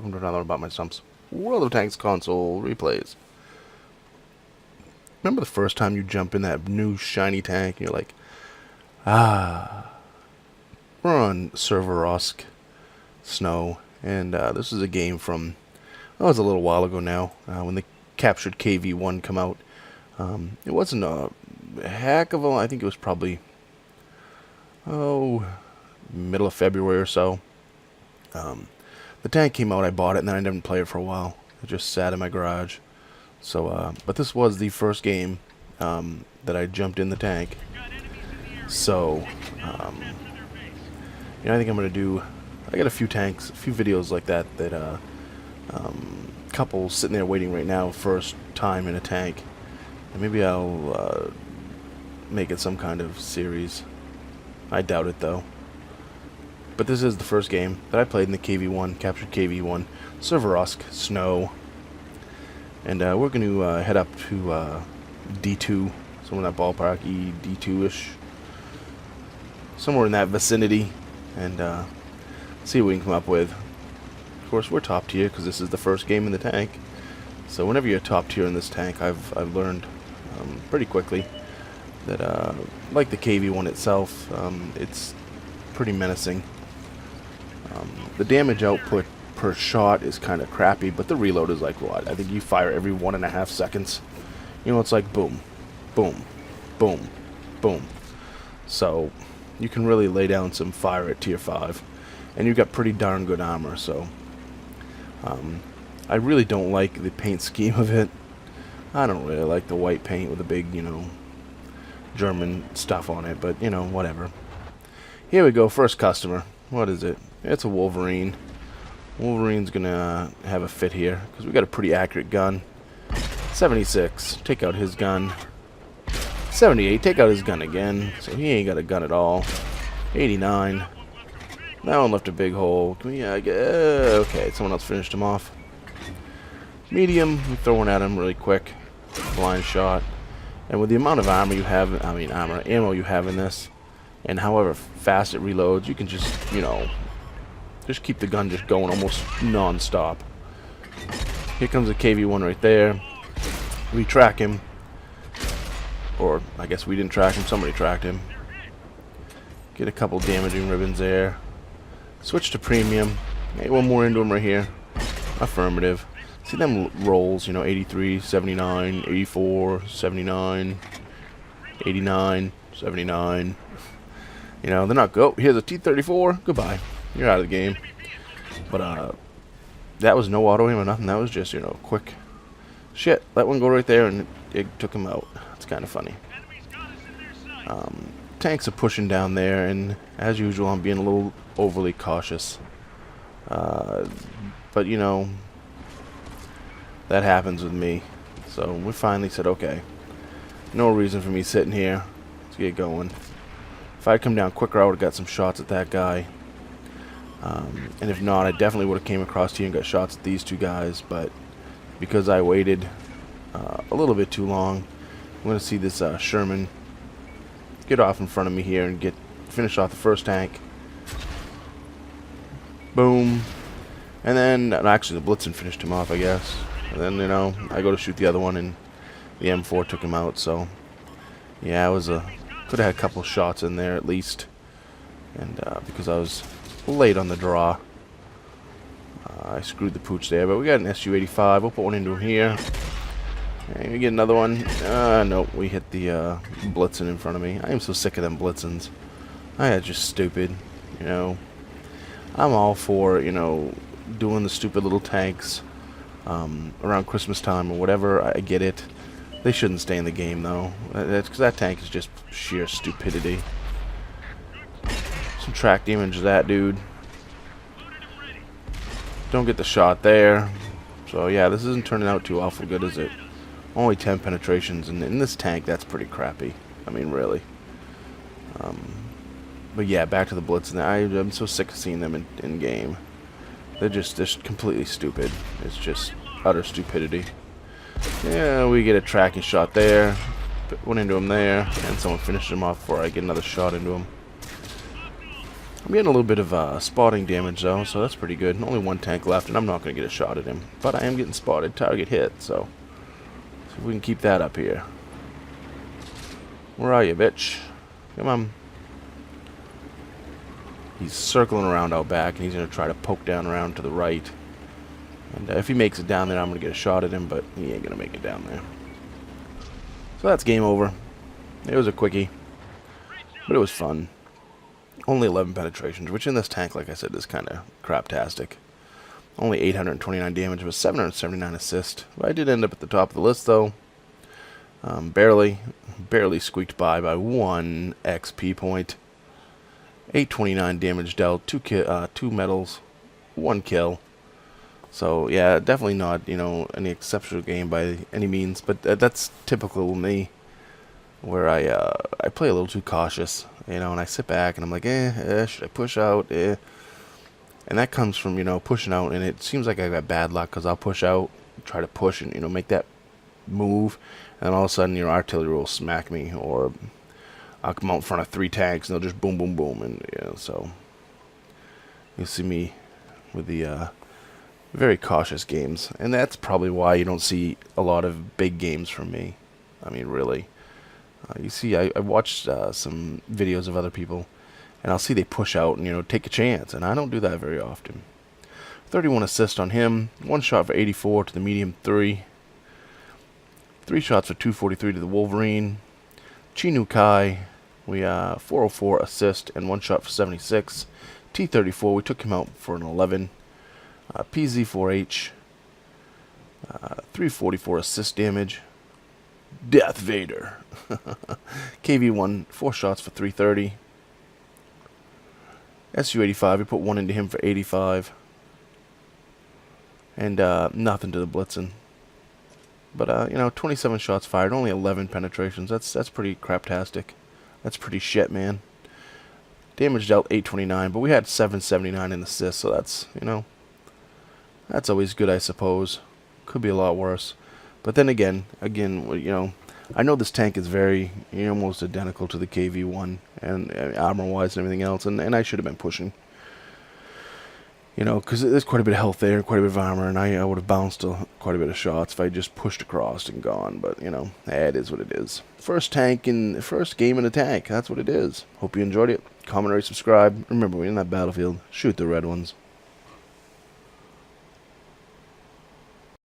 welcome to another BumpmyStump's World of Tanks console replays. Remember the first time you jump in that new shiny tank and you're like, ah. We're on Severogorsk snow, and this is a game from, oh, it was a little while ago now, when they captured KV-1 come out. It wasn't a heck of a, I think it was probably, middle of February or so. The tank came out, I bought it, and then I didn't play it for a while. It just sat in my garage. So, but this was the first game that I jumped in the tank. So, you know, I think I'm going to do, I got a few tanks, a few videos like that, couples sitting there waiting right now, first time in a tank. And maybe I'll make it some kind of series. I doubt it, though. But this is the first game that I played in the KV-1, captured KV-1, Severogorsk, snow. And we're going to head up to D2, somewhere in that ballpark, D2-ish. Somewhere in that vicinity, and see what we can come up with. Of course, we're top tier because this is the first game in the tank. So whenever you're top tier in this tank, I've learned pretty quickly that like the KV-1 itself, it's pretty menacing. The damage output per shot is kind of crappy, but the reload is like what? I think you fire every 1.5 seconds. You know, it's like boom, boom, boom, boom. So you can really lay down some fire at tier 5, and you've got pretty darn good armor. So I really don't like the paint scheme of it. I don't really like the white paint with the big, you know, German stuff on it, but you know, whatever. Here we go, first customer. What is it? It's a Wolverine. Wolverine's gonna have a fit here because we got a pretty accurate gun. 76, take out his gun. 78, take out his gun again. So he ain't got a gun at all. 89. That one left a big hole. Can we, okay, someone else finished him off. Medium, we throw one at him really quick. Blind shot. And with the amount of armor you have, ammo you have in this, and however fast it reloads, you can just, you know, just keep the gun just going almost non-stop. Here comes a KV-1 right there. We track him. Or, I guess we didn't track him, somebody tracked him. Get a couple damaging ribbons there. Switch to premium. Get one more into him right here. Affirmative. See them rolls, you know, 83, 79, 84, 79, 89, 79. You know, they're not go. Here's a T-34. Goodbye. You're out of the game. But, that was no auto aim or nothing. That was just, you know, quick. Shit, that one go right there and it took him out. It's kind of funny. Tanks are pushing down there, and as usual, I'm being a little overly cautious. But, you know, that happens with me. So we finally said, okay, no reason for me sitting here. Let's get going. If I'd come down quicker, I would have got some shots at that guy. And if not, I definitely would have came across here and got shots at these two guys. But because I waited a little bit too long, I'm going to see this Sherman get off in front of me here and finish off the first tank. Boom. And then, actually the Blitzen finished him off, I guess. And then, you know, I go to shoot the other one and the M4 took him out. So, yeah, it was could have had a couple shots in there at least. And because I was late on the draw, I screwed the pooch there. But we got an SU-85. We'll put one into him here. And we get another one. Nope, we hit the Blitzen in front of me. I am so sick of them Blitzens. That's just stupid, you know. I'm all for, you know, doing the stupid little tanks around Christmas time or whatever. I get it. They shouldn't stay in the game, though. That's because that tank is just sheer stupidity. Some track damage to that dude. Don't get the shot there. So, yeah, this isn't turning out too awful good, is it? Only 10 penetrations, and in this tank, that's pretty crappy. I mean, really. But yeah, back to the Blitzen. I'm so sick of seeing them in game. They're just completely stupid. It's just utter stupidity. Yeah, we get a tracking shot there. Put one into him there, and someone finished him off before I get another shot into him. I'm getting a little bit of spotting damage though, so that's pretty good. Only one tank left, and I'm not going to get a shot at him. But I am getting spotted, target hit, so if we can keep that up here. Where are you, bitch? Come on. He's circling around out back, and he's going to try to poke down around to the right. And if he makes it down there, I'm going to get a shot at him, but he ain't going to make it down there. So that's game over. It was a quickie, but it was fun. Only 11 penetrations, which in this tank, like I said, is kind of craptastic. Only 829 damage, but 779 assist. I did end up at the top of the list, though. Barely squeaked by 1 XP point. 829 damage dealt, 2 medals, 1 kill. So yeah, definitely not, you know, any exceptional game by any means, but that's typical of me, where I play a little too cautious, you know, and I sit back and I'm like, should I push out? And that comes from, you know, pushing out, and it seems like I got bad luck because I'll push out, try to push and, you know, make that move, and all of a sudden your artillery will smack me, or I'll come out in front of 3 tanks and they'll just boom, boom, boom, and you know, so you see me with the very cautious games, and that's probably why you don't see a lot of big games from me. I mean, really. You see, I watched some videos of other people, and I'll see they push out and, you know, take a chance, and I don't do that very often. 31 assists on him, 1 shot for 84 to the medium 3. 3 shots for 243 to the Wolverine. Chinu Kai, we 404 assist and 1 shot for 76. T-34, we took him out for an 11. PZ4H, 344 assist damage. Death Vader. KV-1, 4 shots for 330. SU-85, we put 1 into him for 85. And nothing to the Blitzen. But, you know, 27 shots fired, only 11 penetrations. That's pretty craptastic. That's pretty shit, man. Damage dealt 829, but we had 779 in assists, so that's, you know, that's always good, I suppose. Could be a lot worse. But then again, you know, I know this tank is very, you know, almost identical to the KV-1, and armor-wise and everything else, and I should have been pushing. You know, because there's quite a bit of health there, quite a bit of armor, and I would have bounced quite a bit of shots if I just pushed across and gone. But, you know, it is what it is. First game in the tank, that's what it is. Hope you enjoyed it. Comment, rate, subscribe. Remember, when you're in that battlefield, shoot the red ones.